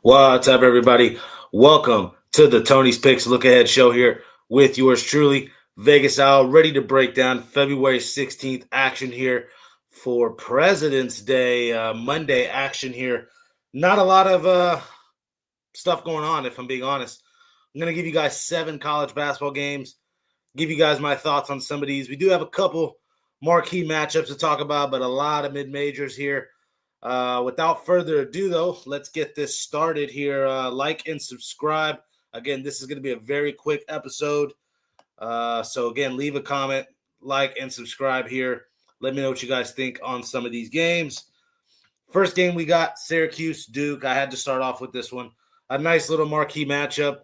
What's up, everybody? Welcome to the Tony's Picks Look Ahead show here with yours truly, Vegas Owl, ready to break down February 16th action here for President's Day, Monday action here. Not a lot of stuff going on, if I'm being honest. I'm going to give you guys 7 college basketball games, give you guys my thoughts on some of these. We do have a couple marquee matchups to talk about, but a lot of mid-majors here. Without further ado, though, let's get this started here. Like and subscribe. Again, this is going to be a very quick episode. So, again, leave a comment, like, and subscribe here. Let me know what you guys think on some of these games. First game we got, Syracuse, Duke. I had to start off with this one. A nice little marquee matchup.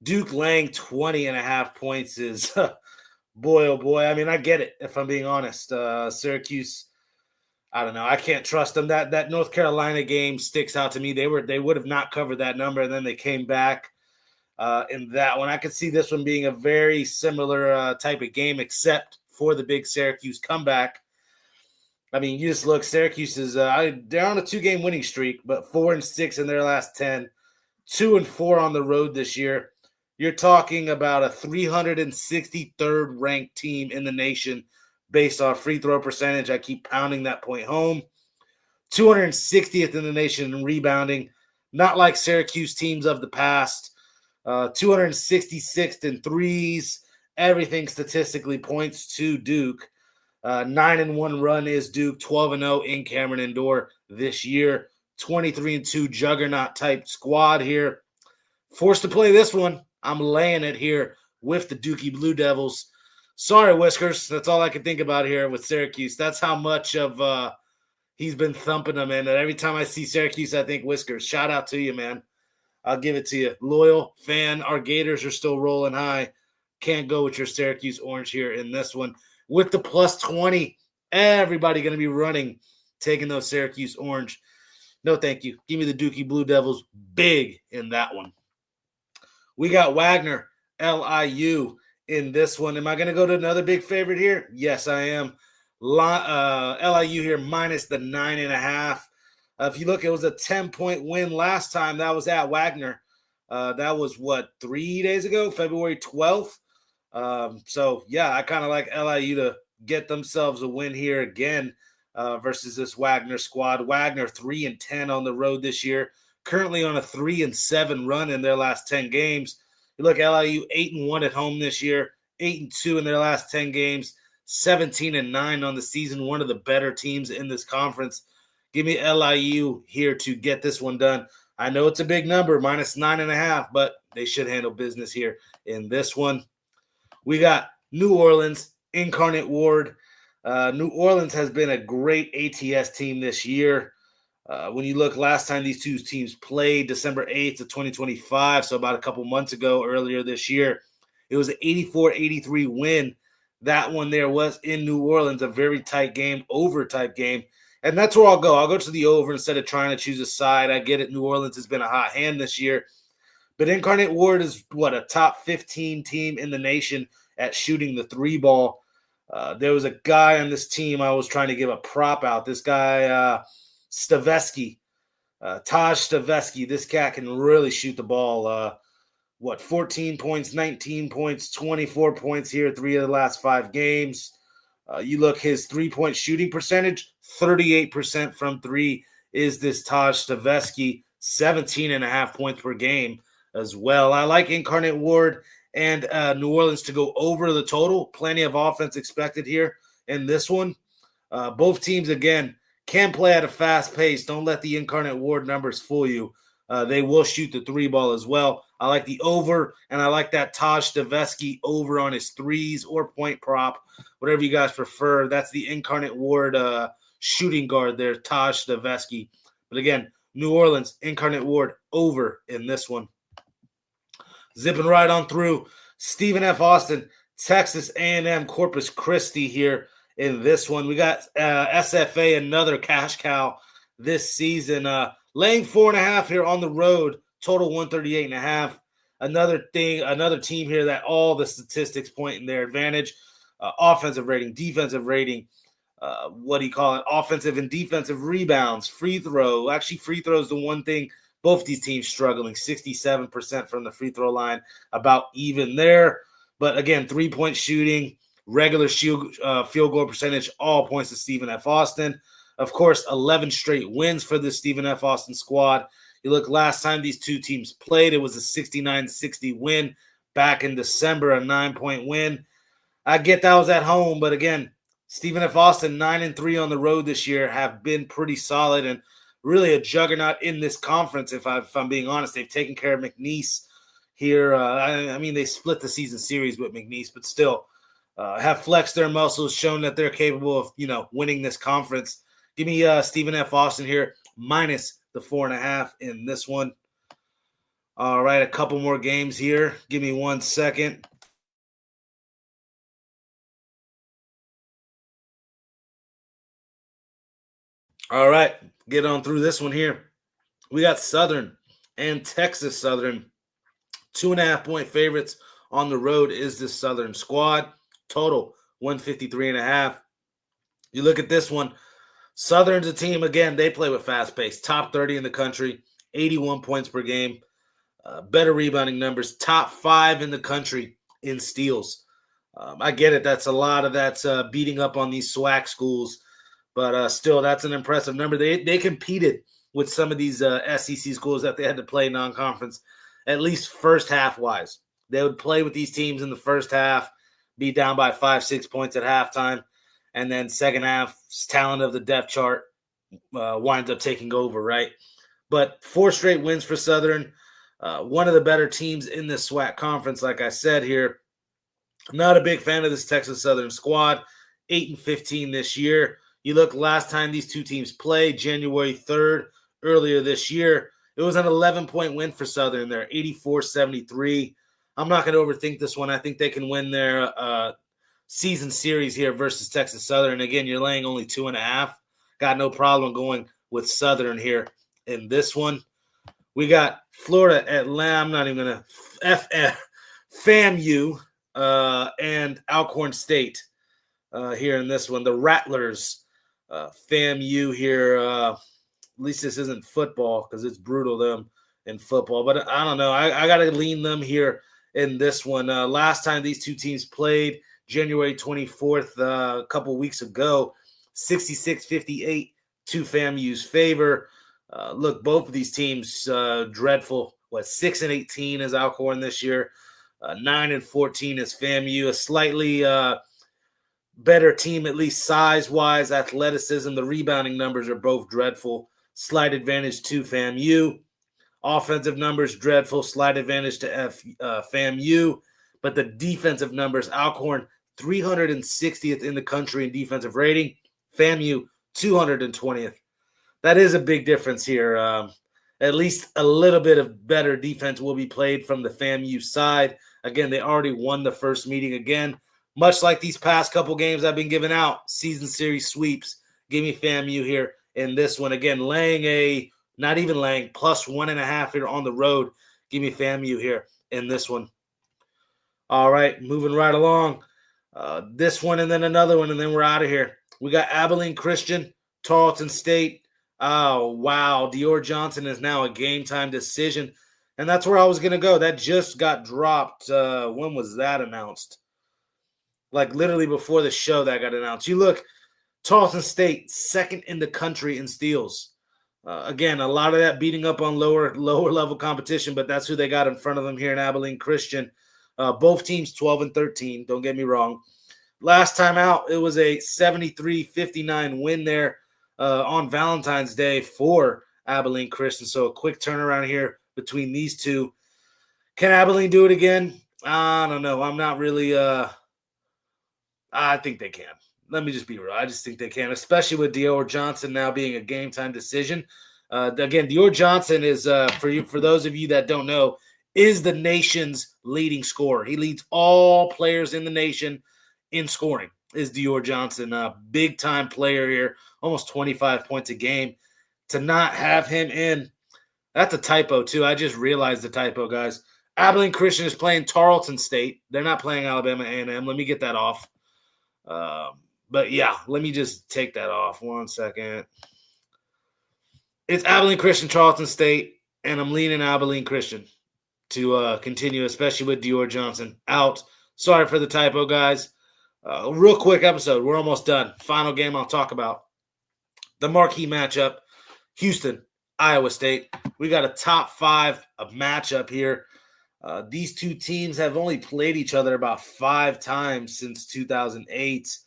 Duke laying 20.5 points is, boy, oh boy. I mean, I get it, if I'm being honest. Syracuse, I don't know. I can't trust them. That North Carolina game sticks out to me. They would have not covered that number, and then they came back in that one. I could see this one being a very similar type of game, except for the big Syracuse comeback. I mean, you just look. Syracuse is they're on a 2-game winning streak, but 4-6 in their last 10, 2-4 on the road this year. You're talking about a 363rd ranked team in the nation based on free throw percentage. I keep pounding that point home. 260th in the nation in rebounding, not like Syracuse teams of the past. 266th in threes. Everything statistically points to Duke. 9-1 run is Duke. 12-0 in Cameron Indoor this year. 23-2 juggernaut type squad here. Forced to play this one. I'm laying it here with the Dookie Blue Devils. Sorry, Whiskers. That's all I can think about here with Syracuse. That's how much of he's been thumping them, man. And every time I see Syracuse, I think Whiskers. Shout out to you, man. I'll give it to you. Loyal fan. Our Gators are still rolling high. Can't go with your Syracuse orange here in this one. With the plus 20, everybody going to be running, taking those Syracuse orange. No, thank you. Give me the Dookie Blue Devils big in that one. We got Wagner, LIU. In this one, am I going to go to another big favorite here? Yes, I am. LIU here minus the 9.5. If you look, it was a 10-point win last time. That was at Wagner. That was, 3 days ago, February 12th? So, yeah, I kind of like LIU to get themselves a win here again versus this Wagner squad. Wagner 3-10 on the road this year, currently on a 3-7 run in their last 10 games. You look, LIU 8-1 at home this year, 8-2 in their last 10 games, 17-9 on the season, one of the better teams in this conference. Give me LIU here to get this one done. I know it's a big number, minus 9.5, but they should handle business here in this one. We got New Orleans, Incarnate Ward. New Orleans has been a great ATS team this year. When you look, last time these two teams played, December 8th of 2025, so about a couple months ago, earlier this year, it was an 84-83 win. That one there was in New Orleans, a very tight game, over-type game. And that's where I'll go. I'll go to the over instead of trying to choose a side. I get it. New Orleans has been a hot hand this year. But Incarnate Ward is, a top 15 team in the nation at shooting the 3-ball. There was a guy on this team I was trying to give a prop out. This guy, Stavesky, Taj Stavesky. This cat can really shoot the ball. 14 points, 19 points, 24 points here, 3 of the last 5 games. You look, his 3-point shooting percentage, 38% from 3 is this Taj Stavesky, 17.5 points per game as well. I like Incarnate Ward and New Orleans to go over the total. Plenty of offense expected here in this one. Both teams, again, can play at a fast pace. Don't let the Incarnate Ward numbers fool you. They will shoot the 3-ball as well. I like the over, and I like that Taj Stavesky over on his threes or point prop, whatever you guys prefer. That's the Incarnate Ward shooting guard there, Taj Stavesky. But again, New Orleans, Incarnate Ward over in this one. Zipping right on through, Stephen F. Austin, Texas A&M Corpus Christi here in this one. We got SFA, another cash cow this season, laying 4.5 here on the road, total 138.5. Another team here that all the statistics point in their advantage. Offensive rating, defensive rating, offensive and defensive rebounds, free throw. Actually, free throw is the one thing Both these teams struggling, 67% from the free throw line, about even there. But again, three-point shooting, regular field goal percentage, all points to Stephen F. Austin. Of course, 11 straight wins for the Stephen F. Austin squad. You look, last time these two teams played, it was a 69-60 win back in December, a 9-point win. I get that was at home, but again, Stephen F. Austin, 9-3 on the road this year, have been pretty solid and really a juggernaut in this conference, if I'm being honest. They've taken care of McNeese here. I mean, they split the season series with McNeese, but still have flexed their muscles, shown that they're capable of, winning this conference. Give me Stephen F. Austin here, minus the 4.5 in this one. All right, a couple more games here. Give me 1 second. All right, get on through this one here. We got Southern and Texas Southern. 2.5-point favorites on the road is this Southern squad. Total 153.5. You look at this one. Southern's a team, again, they play with fast pace. Top 30 in the country, 81 points per game. Better rebounding numbers. Top 5 in the country in steals. I get it. That's a lot of that's beating up on these SWAC schools. But still, that's an impressive number. They competed with some of these SEC schools that they had to play non-conference, at least first half-wise. They would play with these teams in the first half, be down by 5-6 points at halftime, and then second half, talent of the depth chart winds up taking over, right? But 4 straight wins for Southern. One of the better teams in this SWAC conference, like I said here. I'm not a big fan of this Texas Southern squad. 8-15 this year. You look, last time these two teams played, January 3rd, earlier this year, it was an 11-point win for Southern there, 84-73. I'm not going to overthink this one. I think they can win their season series here versus Texas Southern. Again, you're laying only 2.5. Got no problem going with Southern here in this one. We got Florida Atlanta. I'm not even going to FAMU and Alcorn State here in this one. The Rattlers. FAMU here, at least this isn't football because it's brutal them in football. But I don't know. I got to lean them here in this one. Last time these two teams played, January 24th, a couple weeks ago, 66-58 to FAMU's favor. Look, both of these teams dreadful. 6-18 is Alcorn this year. 9-14 is FAMU. A slightly better team, at least size-wise, athleticism. The rebounding numbers are both dreadful. Slight advantage to FAMU. Offensive numbers, dreadful. Slight advantage to FAMU. But the defensive numbers, Alcorn, 360th in the country in defensive rating. FAMU, 220th. That is a big difference here. At least a little bit of better defense will be played from the FAMU side. Again, they already won the first meeting again. Much like these past couple games I've been giving out, season series sweeps. Give me FAMU here in this one. Again, not even laying, plus 1.5 here on the road. Give me FAMU here in this one. All right, moving right along. This one and then another one, and then we're out of here. We got Abilene Christian, Tarleton State. Oh, wow. Dior Johnson is now a game-time decision, and that's where I was going to go. That just got dropped. When was that announced? Like literally before the show that got announced. You look, Tarleton State, second in the country in steals. Again, a lot of that beating up on lower level competition, but that's who they got in front of them here in Abilene Christian. Both teams 12-13, don't get me wrong. Last time out, it was a 73-59 win there on Valentine's Day for Abilene Christian. So a quick turnaround here between these two. Can Abilene do it again? I don't know. I'm not really I think they can. Let me just be real. I just think they can, especially with Dior Johnson now being a game-time decision. Again, Dior Johnson is, for those of you that don't know, is the nation's leading scorer. He leads all players in the nation in scoring, is Dior Johnson. A big-time player here, almost 25 points a game. To not have him in, that's a typo, too. I just realized the typo, guys. Abilene Christian is playing Tarleton State. They're not playing Alabama A&M. Let me get that off. But yeah, let me just take that off 1 second. It's Abilene Christian, Tarleton State. and I'm leaning Abilene Christian to continue, especially with Dior Johnson out. Sorry for the typo, guys. Real quick episode. We're almost done. Final game I'll talk about. The marquee matchup, Houston, Iowa State. We got a top 5 matchup here. These two teams have only played each other about 5 times since 2008,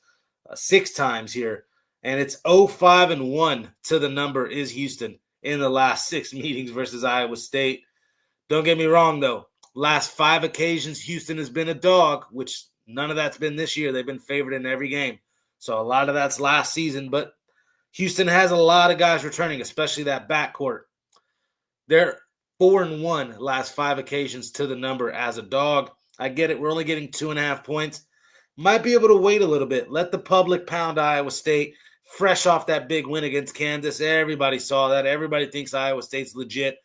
6 times here. And it's 0-5-1 to the number is Houston in the last 6 meetings versus Iowa State. Don't get me wrong, though. Last 5 occasions, Houston has been a dog, which none of that's been this year. They've been favored in every game. So a lot of that's last season, but Houston has a lot of guys returning, especially that backcourt. They're 4-1 last 5 occasions to the number as a dog. I get it. We're only getting 2.5 points. Might be able to wait a little bit. Let the public pound Iowa State. Fresh off that big win against Kansas. Everybody saw that. Everybody thinks Iowa State's legit.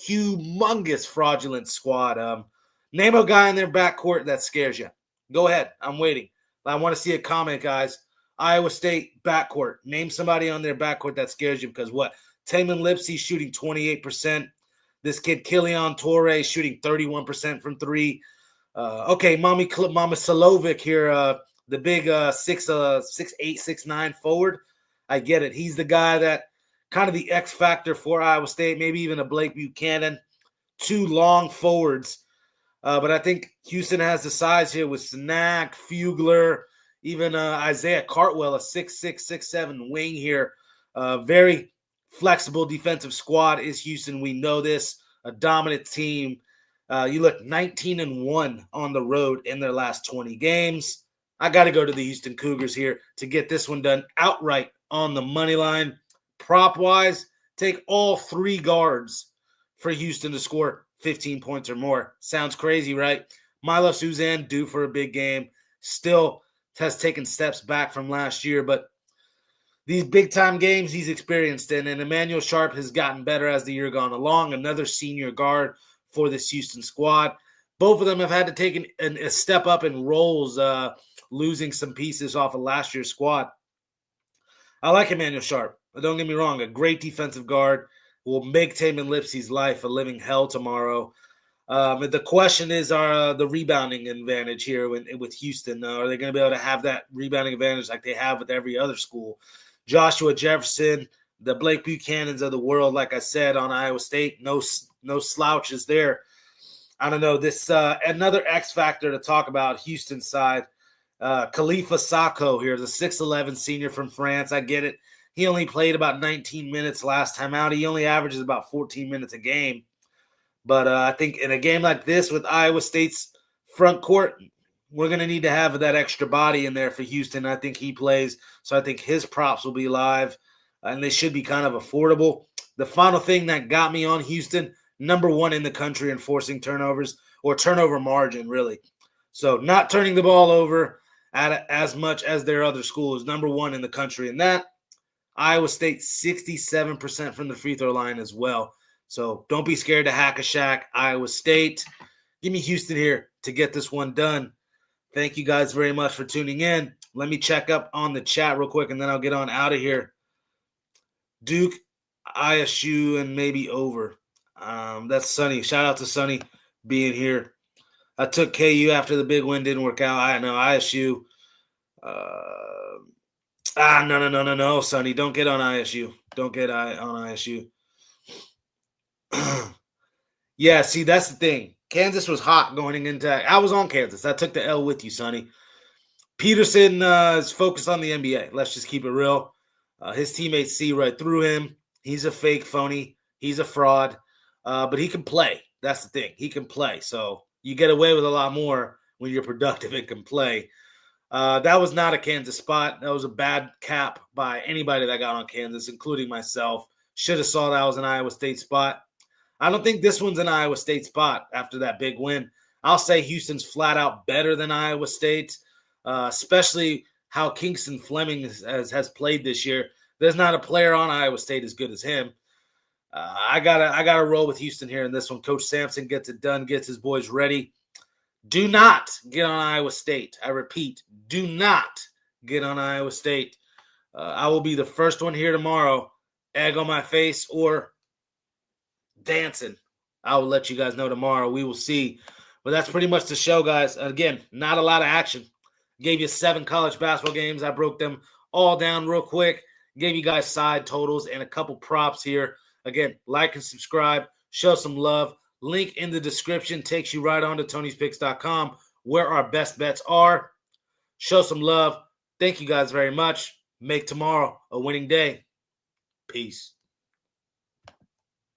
Humongous fraudulent squad. Name a guy in their backcourt that scares you. Go ahead. I'm waiting. I want to see a comment, guys. Iowa State backcourt. Name somebody on their backcourt that scares you because what? Tamin Lipsey shooting 28%. This kid, Killian Torre, shooting 31% from 3. Okay, Mama Solovic here, the big 6'8", 6'9" forward. I get it. He's the guy that kind of the X factor for Iowa State, maybe even a Blake Buchanan. 2 long forwards. But I think Houston has the size here with Snack, Fugler, even Isaiah Cartwell, a 6'6", 6'7" wing here. Very flexible defensive squad is Houston. We know this. A dominant team. You look 19-1 on the road in their last 20 games. I got to go to the Houston Cougars here to get this one done outright on the money line. Prop-wise, take all 3 guards for Houston to score 15 points or more. Sounds crazy, right? Milo Suzanne due for a big game. Still has taken steps back from last year, but these big-time games he's experienced in, and Emmanuel Sharp has gotten better as the year gone along. Another senior guard for this Houston squad. Both of them have had to take a step up in roles, losing some pieces off of last year's squad. I like Emmanuel Sharp. Don't get me wrong, a great defensive guard will make Tamin Lipsey's life a living hell tomorrow. The question is, the rebounding advantage here with Houston? Are they going to be able to have that rebounding advantage like they have with every other school? Joshua Jefferson, the Blake Buchanans of the world, like I said, on Iowa State, no slouches there. I don't know. This another X factor to talk about Houston's side. Khalifa Sacco here, the 6'11 senior from France. I get it. He only played about 19 minutes last time out. He only averages about 14 minutes a game. But I think in a game like this with Iowa State's front court, we're going to need to have that extra body in there for Houston. I think he plays. So I think his props will be live, and they should be kind of affordable. The final thing that got me on Houston, number 1 in the country in forcing turnovers or turnover margin, really. So not turning the ball over at as much as their other schools, number 1 in the country. And that, Iowa State, 67% from the free throw line as well. So don't be scared to hack a shack. Iowa State, give me Houston here to get this one done. Thank you guys very much for tuning in. Let me check up on the chat real quick, and then I'll get on out of here. Duke, ISU, and maybe over. That's Sonny. Shout out to Sonny being here. I took KU after the big win. Didn't work out. I know ISU. No, Sonny. Don't get on ISU. Don't get on ISU. Yeah, see, that's the thing. Kansas was hot going into – I was on Kansas. I took the L with you, Sonny. Peterson is focused on the NBA. Let's just keep it real. His teammates see right through him. He's a fake phony. He's a fraud. But he can play. That's the thing. He can play. So you get away with a lot more when you're productive and can play. That was not a Kansas spot. That was a bad cap by anybody that got on Kansas, including myself. Should have saw that was an Iowa State spot. I don't think this one's an Iowa State spot after that big win. I'll say Houston's flat out better than Iowa State, especially how Kingston Fleming has played this year. There's not a player on Iowa State as good as him. I gotta roll with Houston here in this one. Coach Sampson gets it done, gets his boys ready. Do not get on Iowa State. I repeat, do not get on Iowa State. I will be the first one here tomorrow, egg on my face or dancing. I will let you guys know tomorrow. We will see. But that's pretty much the show, guys. Again, not a lot of action. Gave you 7 college basketball games. I broke them all down real quick. Gave you guys side totals and a couple props here. Again, like and subscribe. Show some love. Link in the description takes you right on to Tony'sPicks.com where our best bets are. Show some love. Thank you guys very much. Make tomorrow a winning day. Peace.